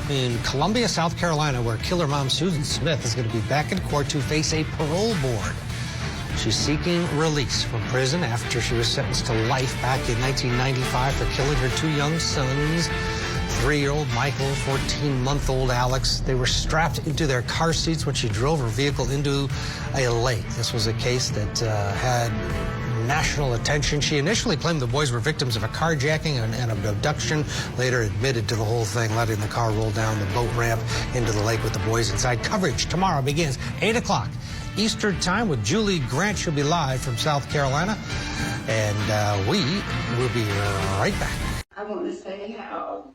in Columbia, South Carolina, where killer mom Susan Smith is going to be back in court to face a parole board. She's seeking release from prison after she was sentenced to life back in 1995 for killing her two young sons, 3-year-old Michael, 14-month-old Alex. They were strapped into their car seats when she drove her vehicle into a lake. This was a case that had national attention. She initially claimed the boys were victims of a carjacking and an abduction, later admitted to the whole thing, letting the car roll down the boat ramp into the lake with the boys inside. Coverage tomorrow begins 8 o'clock Eastern Time with Julie Grant. She'll be live from South Carolina, and we will be right back. I want to say how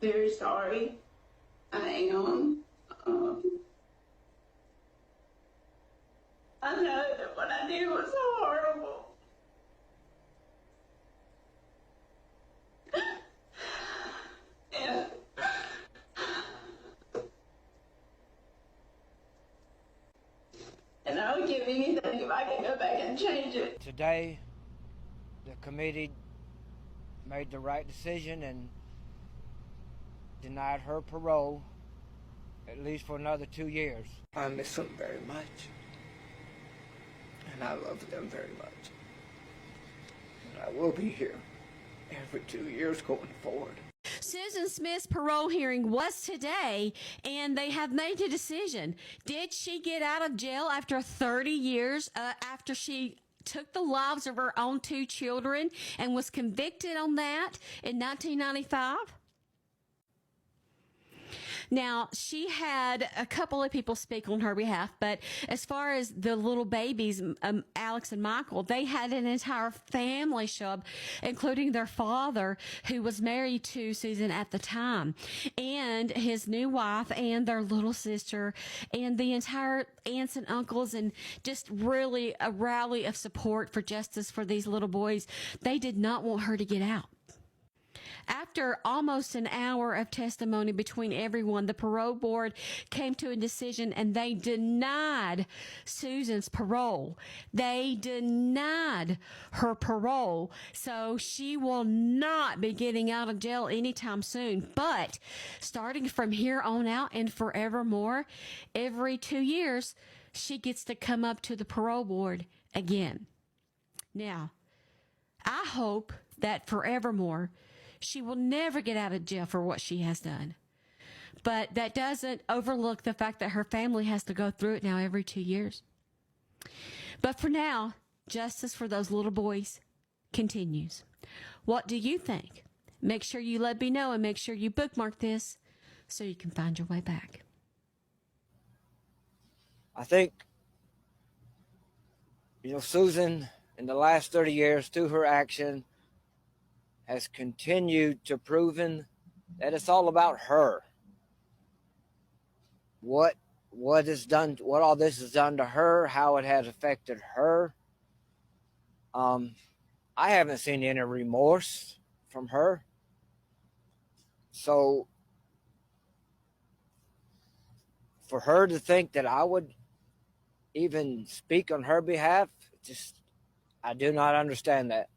very sorry I am. I know that what I did was so horrible. And I would give anything if I could go back and change it. Today, the committee made the right decision and denied her parole, at least for another 2 years. I miss them very much, and I love them very much. And I will be here every 2 years going forward. Susan Smith's parole hearing was today, and they have made a decision. Did she get out of jail after 30 years after she took the lives of her own two children and was convicted on that in 1995? Now, she had a couple of people speak on her behalf, but as far as the little babies, Alex and Michael, they had an entire family show up, including their father, who was married to Susan at the time, and his new wife, and their little sister, and the entire aunts and uncles, and just really a rally of support for justice for these little boys. They did not want her to get out. After almost an hour of testimony between everyone, the parole board came to a decision, and they denied Susan's parole. They denied her parole, so she will not be getting out of jail anytime soon. But starting from here on out and forevermore, every 2 years, she gets to come up to the parole board again. Now, I hope that forevermore, she will never get out of jail for what she has done. But that doesn't overlook the fact that her family has to go through it now every 2 years. But for now, justice for those little boys continues. What do you think? Make sure you let me know, and make sure you bookmark this so you can find your way back. I think, Susan, in the last 30 years, through her action, has continued to proven that it's all about her. What all this has done to her, how it has affected her. I haven't seen any remorse from her. So for her to think that I would even speak on her behalf, I do not understand that.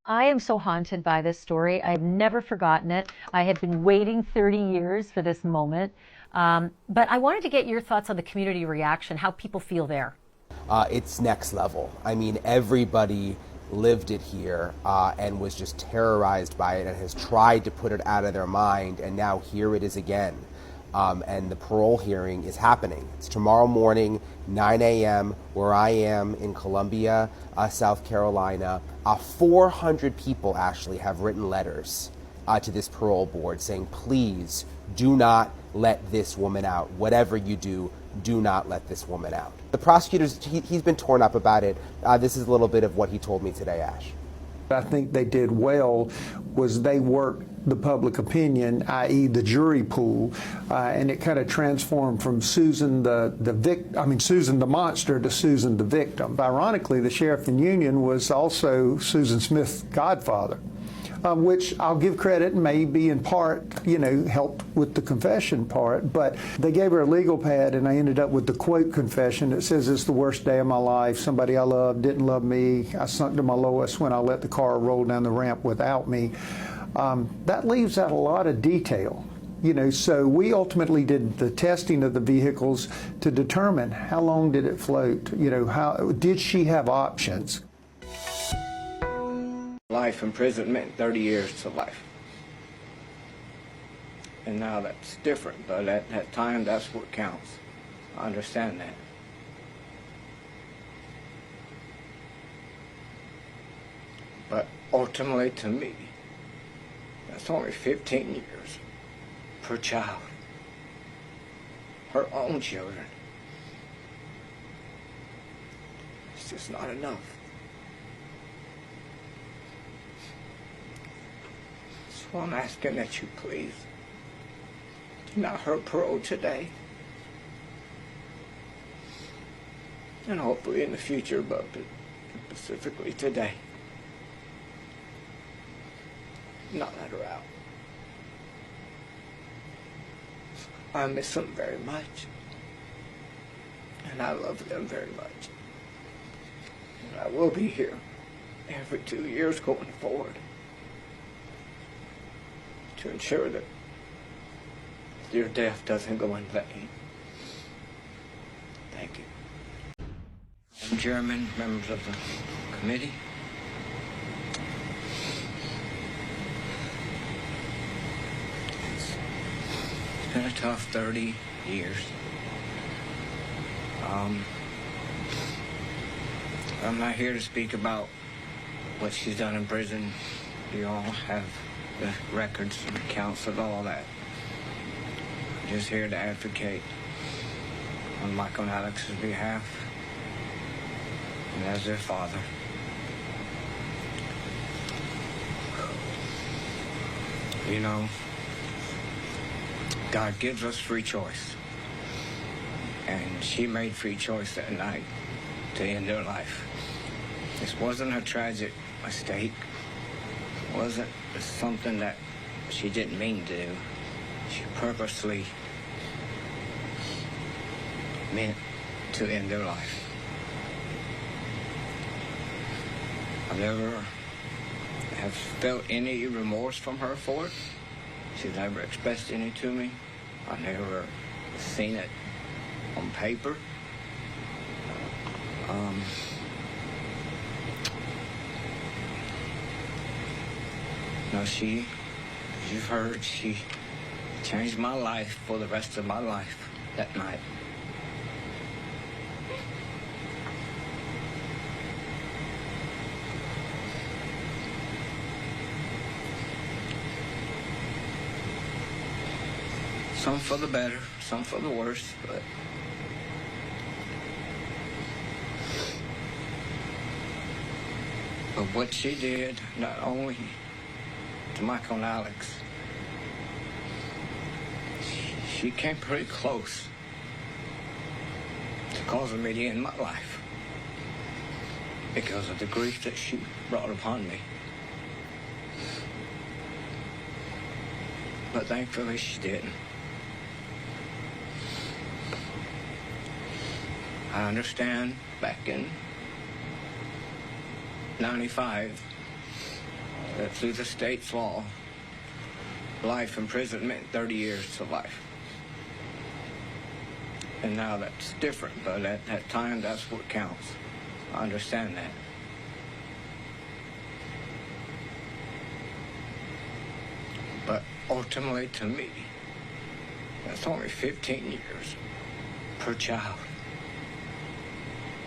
I am so haunted by this story. I've never forgotten it. I have been waiting 30 years for this moment. But I wanted to get your thoughts on the community reaction, how people feel there. It's next level. I mean, everybody lived it here and was just terrorized by it and has tried to put it out of their mind, and now here it is again. And the parole hearing is happening. It's tomorrow morning, 9 a.m., where I am in Columbia, South Carolina. 400 people actually have written letters to this parole board saying, please do not let this woman out. Whatever you do, do not let this woman out. The prosecutor's, he's been torn up about it. This is a little bit of what he told me today, Ash. I think they did well was they worked the public opinion, i.e. the jury pool, and it kind of transformed from Susan Susan the monster to Susan the victim. Ironically, the sheriff in Union was also Susan Smith's godfather. which I'll give credit may be in part, helped with the confession part. But they gave her a legal pad, and I ended up with the quote confession that says, "It's the worst day of my life. Somebody I loved didn't love me. I sunk to my lowest when I let the car roll down the ramp without me." That leaves out a lot of detail. So we ultimately did the testing of the vehicles to determine how long did it float, how did she have options. Life imprisonment, 30 years to life. And now that's different, but at that time, that's what counts. I understand that. But ultimately, to me, that's only 15 years per child. Her own children. It's just not enough. So I'm asking that you please deny her parole today. And hopefully in the future, but specifically today. Not let her out. I miss them very much. And I love them very much. And I will be here every 2 years going forward to ensure that your death doesn't go in vain. Thank you. I'm Chairman, members of the committee. It's been a tough 30 years. I'm not here to speak about what she's done in prison. You all have the records and accounts of all that. I'm just here to advocate on Michael and Alex's behalf and as their father. God gives us free choice. And she made free choice that night to end her life. This wasn't a tragic mistake. It wasn't something that she didn't mean to do. She purposely meant to end her life. I never have felt any remorse from her for it. She's never expressed any to me. I never seen it on paper. No, you've heard, she changed my life for the rest of my life that night. Some for the better, some for the worse, but what she did, not only to Michael and Alex, she came pretty close to causing me to end my life because of the grief that she brought upon me. But thankfully she didn't. I understand back in 95 that through the state's law, life imprisonment, 30 years to life. And now that's different, but at that time, that's what counts. I understand that. But ultimately, to me, that's only 15 years per child.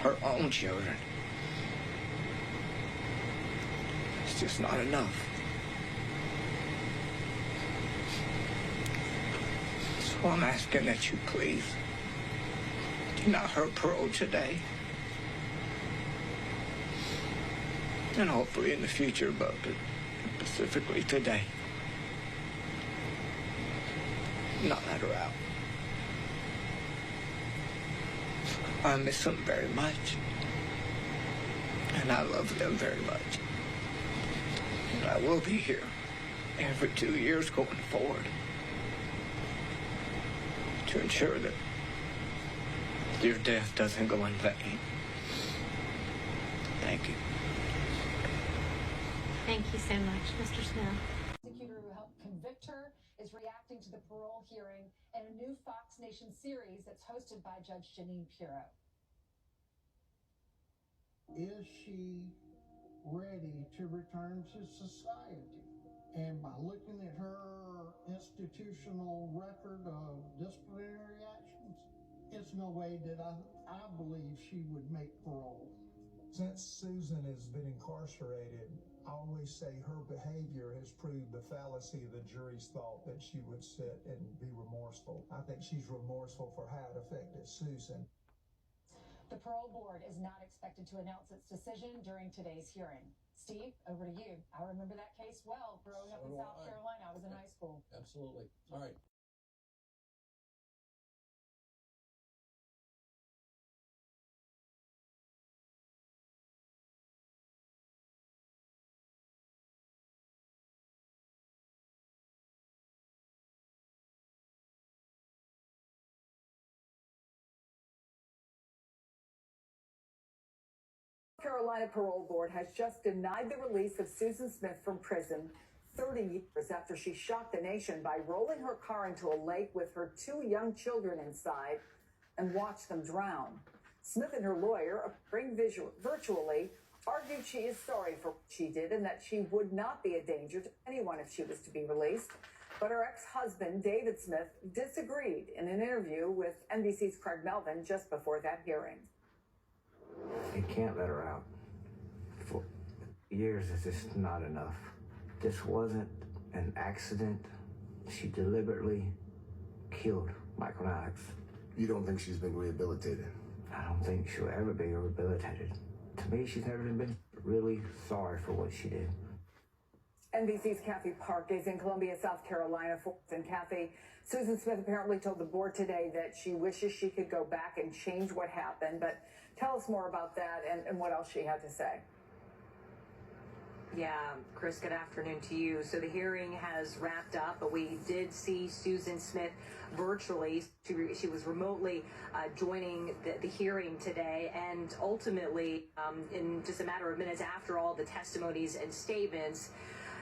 Her own children. It's just not enough. So I'm asking that you please deny her parole today. And hopefully in the future, but specifically today. Not let her out. I miss them very much. And I love them very much. But I will be here every 2 years going forward to ensure that your death doesn't go in vain. Thank you. Thank you so much, Mr. Smith. Prosecutor who helped convict her is reacting to the parole hearing in a new Fox Nation series that's hosted by Judge Jeanine Pirro. Is she ready to return to society? And by looking at her institutional record of disciplinary actions, it's no way that I believe she would make parole. Since Susan has been incarcerated, I always say her behavior has proved the fallacy of the jury's thought that she would sit and be remorseful. I think she's remorseful for how it affected Susan. The parole board is not expected to announce its decision during today's hearing. Steve, over to you. I remember that case well. Growing up in South Carolina, I was in high school. Absolutely. All right. Carolina Parole Board has just denied the release of Susan Smith from prison 30 years after she shocked the nation by rolling her car into a lake with her 2 young children inside and watched them drown. Smith and her lawyer, appearing virtually, argued she is sorry for what she did and that she would not be a danger to anyone if she was to be released. But her ex-husband, David Smith, disagreed in an interview with NBC's Craig Melvin just before that hearing. You can't let her out. For years, it's just not enough. This wasn't an accident. She deliberately killed Michael Alex. You don't think she's been rehabilitated? I don't think she'll ever be rehabilitated. To me, she's never been really sorry for what she did. NBC's Kathy Park is in Columbia, South Carolina. And Kathy, Susan Smith apparently told the board today that she wishes she could go back and change what happened. But tell us more about that and what else she had to say. Yeah, Chris, good afternoon to you. So the hearing has wrapped up, but we did see Susan Smith virtually. She was remotely joining the hearing today, and ultimately, in just a matter of minutes after all the testimonies and statements,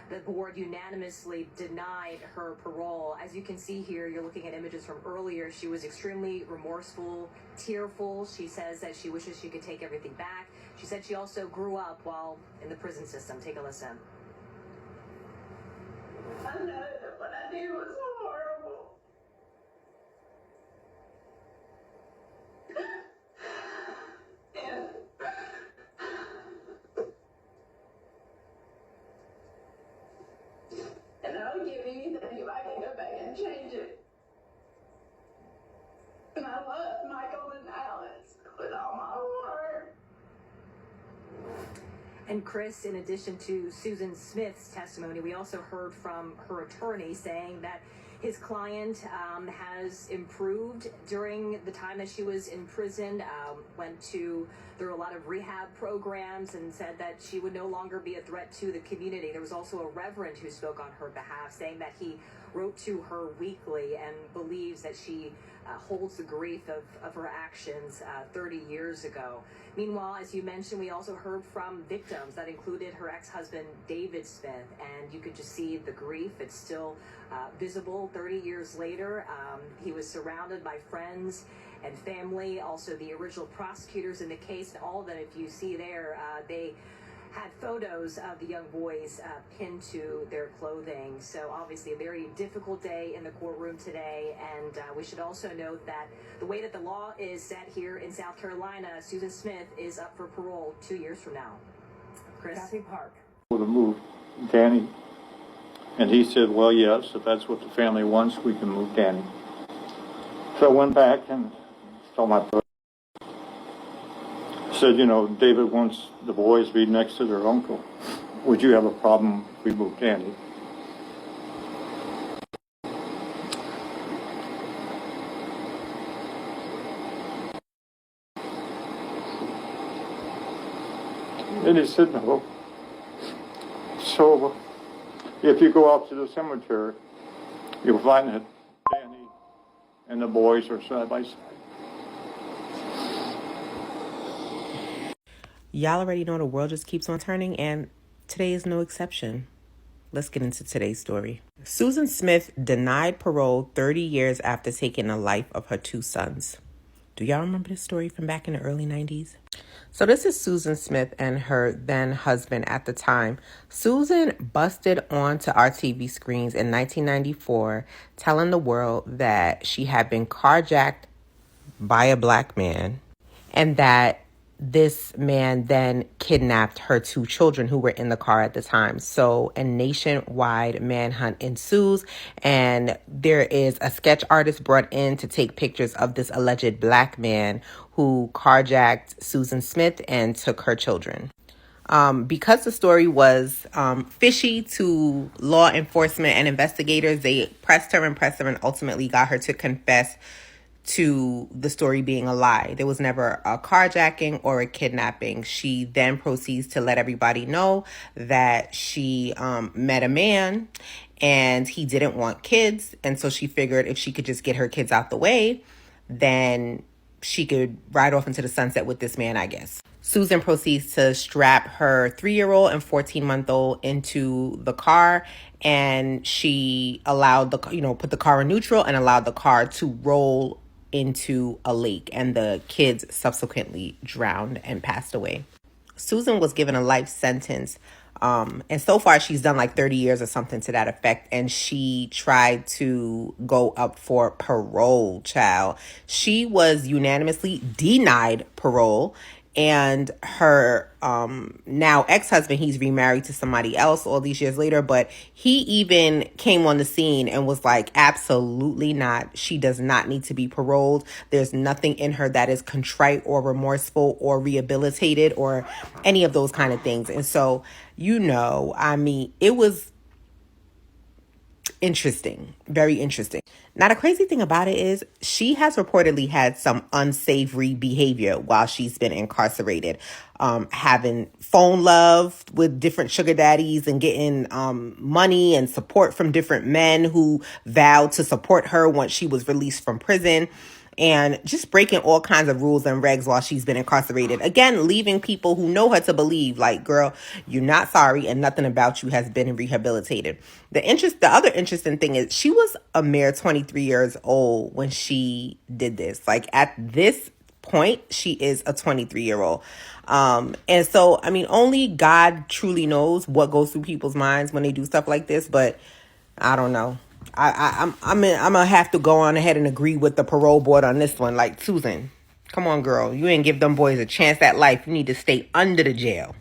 the board unanimously denied her parole. As you can see here, you're looking at images from earlier. She was extremely remorseful, tearful. She says that she wishes she could take everything back. She said she also grew up while in the prison system. Take a listen. I know that what I did was horrible. And I would give anything if I could go back and change it. And I love Michael and Alex with all my heart. And Chris, in addition to Susan Smith's testimony, we also heard from her attorney saying that his client has improved during the time that she was in prison, went through a lot of rehab programs and said that she would no longer be a threat to the community. There was also a reverend who spoke on her behalf, saying that he wrote to her weekly and believes that she holds the grief of her actions 30 years ago. Meanwhile, as you mentioned, we also heard from victims that included her ex-husband, David Smith, and you could just see the grief. It's still visible 30 years later. He was surrounded by friends and family, also the original prosecutors in the case, and all of them, if you see there, they had photos of the young boys pinned to their clothing. So obviously a very difficult day in the courtroom today. And we should also note that the way that the law is set here in South Carolina, Susan Smith is up for parole 2 years from now. Chris? Kathy Park. To move Danny. And he said, well, yes, if that's what the family wants, we can move Danny. So I went back and told my brother. Said, you know, David wants the boys to be next to their uncle. Would you have a problem if we moved Danny? And he said no. So If you go out to the cemetery, you'll find that Danny and the boys are side by side. Y'all already know the world just keeps on turning, and today is no exception. Let's get into today's story. Susan Smith denied parole 30 years after taking the life of her 2 sons. Do y'all remember this story from back in the early 90s? So this is Susan Smith and her then husband at the time. Susan busted onto our TV screens in 1994, telling the world that she had been carjacked by a black man and that this man then kidnapped her 2 children who were in the car at the time. So a nationwide manhunt ensues, and there is a sketch artist brought in to take pictures of this alleged black man who carjacked Susan Smith and took her children. Because the story was fishy to law enforcement and investigators, they pressed her and ultimately got her to confess to the story being a lie. There was never a carjacking or a kidnapping. She then proceeds to let everybody know that she met a man and he didn't want kids. And so she figured if she could just get her kids out the way, then she could ride off into the sunset with this man, I guess. Susan proceeds to strap her 3-year-old and 14-month-old into the car, and she allowed put the car in neutral and allowed the car to roll into a lake, and the kids subsequently drowned and passed away. Susan was given a life sentence, and so far she's done like 30 years or something to that effect, and she tried to go up for parole, child. She was unanimously denied parole, and her now ex-husband, he's remarried to somebody else all these years later, but he even came on the scene and was like, absolutely not. She does not need to be paroled. There's nothing in her that is contrite or remorseful or rehabilitated or any of those kind of things. And so, it was interesting, very interesting. Now, the crazy thing about it is she has reportedly had some unsavory behavior while she's been incarcerated, having phone love with different sugar daddies and getting money and support from different men who vowed to support her once she was released from prison, and just breaking all kinds of rules and regs while she's been incarcerated. Again, leaving people who know her to believe, like, girl, you're not sorry and nothing about you has been rehabilitated. The other interesting thing is she was a mere 23 years old when she did this. Like, at this point, she is a 23-year-old. And so, only God truly knows what goes through people's minds when they do stuff like this, but I don't know. I'm gonna have to go on ahead and agree with the parole board on this one. Like, Susan, come on, girl. You ain't give them boys a chance at life. You need to stay under the jail.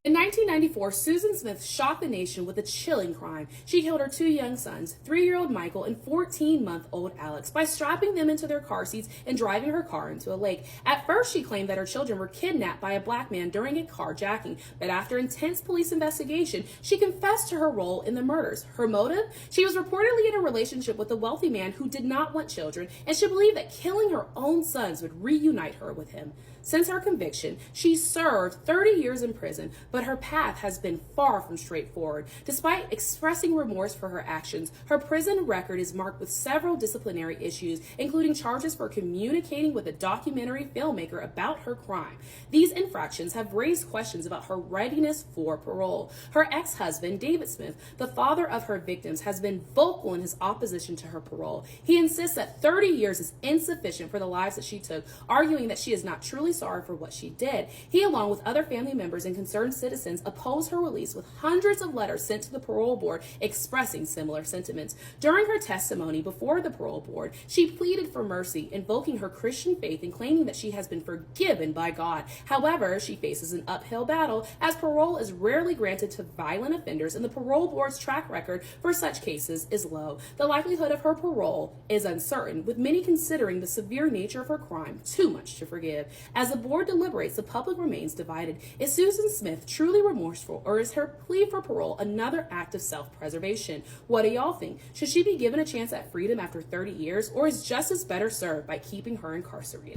In 1994, Susan Smith shocked the nation with a chilling crime. She killed her 2 young sons, 3-year-old Michael and 14-month-old Alex, by strapping them into their car seats and driving her car into a lake. At first, she claimed that her children were kidnapped by a black man during a carjacking, but after intense police investigation, she confessed to her role in the murders. Her motive? She was reportedly in a relationship with a wealthy man who did not want children, and she believed that killing her own sons would reunite her with him. Since her conviction, she served 30 years in prison, but her path has been far from straightforward. Despite expressing remorse for her actions, her prison record is marked with several disciplinary issues, including charges for communicating with a documentary filmmaker about her crime. These infractions have raised questions about her readiness for parole. Her ex-husband, David Smith, the father of her victims, has been vocal in his opposition to her parole. He insists that 30 years is insufficient for the lives that she took, arguing that she is not truly sorry for what she did. He, along with other family members and concerned citizens, opposed her release with hundreds of letters sent to the parole board expressing similar sentiments. During her testimony before the parole board, she pleaded for mercy, invoking her Christian faith and claiming that she has been forgiven by God. However, she faces an uphill battle as parole is rarely granted to violent offenders, and the parole board's track record for such cases is low. The likelihood of her parole is uncertain, with many considering the severe nature of her crime too much to forgive. As the board deliberates, the public remains divided. Is Susan Smith truly remorseful, or is her plea for parole another act of self-preservation? What do y'all think? Should she be given a chance at freedom after 30 years, or is justice better served by keeping her incarcerated?